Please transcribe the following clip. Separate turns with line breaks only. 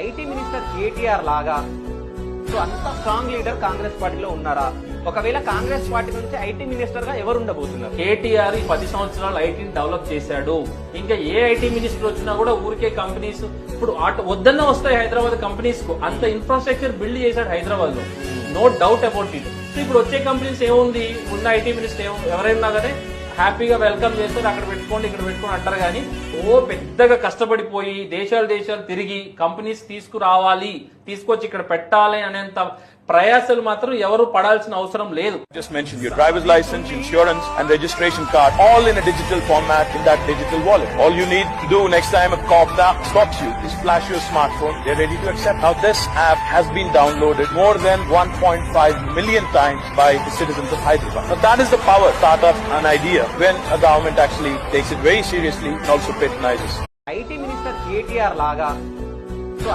IT minister KTR లాగా so అంత strong leader Congress పార్టీలో ఉన్నారా? ఒకవేళ కాంగ్రెస్ పార్టీ నుంచి ఐటీ మినిస్టర్ గా ఎవరు ఉండబోతున్నారు?
కేటీఆర్ 10 సంవత్సరాలు ఐటీని డెవలప్ చేశాడు. ఇంకా ఏ ఐటీ మినిస్టర్ వచ్చినా కూడా ఊరికే కంపెనీస్ ఇప్పుడు వద్దన్న వస్తాయి హైదరాబాద్ కంపెనీస్ కు. అంత ఇన్ఫ్రాస్ట్రక్చర్ బిల్డ్ చేశాడు హైదరాబాద్ లో, నో డౌట్ అబౌట్ ఇట్. ఇప్పుడు వచ్చే కంపెనీస్ ఏముంది, ఉన్న ఐటీ మినిస్టర్ ఎవరైనా కానీ హ్యాపీగా వెల్కమ్ చేస్తారు, అక్కడ పెట్టుకోండి ఇక్కడ పెట్టుకోండి అంటారు. కానీ పెద్దగా కష్టపడిపోయి దేశాలు తిరిగి కంపెనీస్ తీసుకురావాలి, తీసుకొచ్చి ఇక్కడ పెట్టాలి అనేంత ప్రయాసాలు మాత్రం ఎవరు పడాల్సిన అవసరం లేదు.
Just mentioned your driver's license, insurance and registration card, all in a digital format in that digital wallet. All you need to do next time a cop stops you is flash your smartphone. They're ready to accept. Now this app has been downloaded more than 1.5 million times by the citizens of Hyderabad. Now that is the power of startup and idea when a government actually takes it very seriously and also patronizes.
IT minister KTR లాగా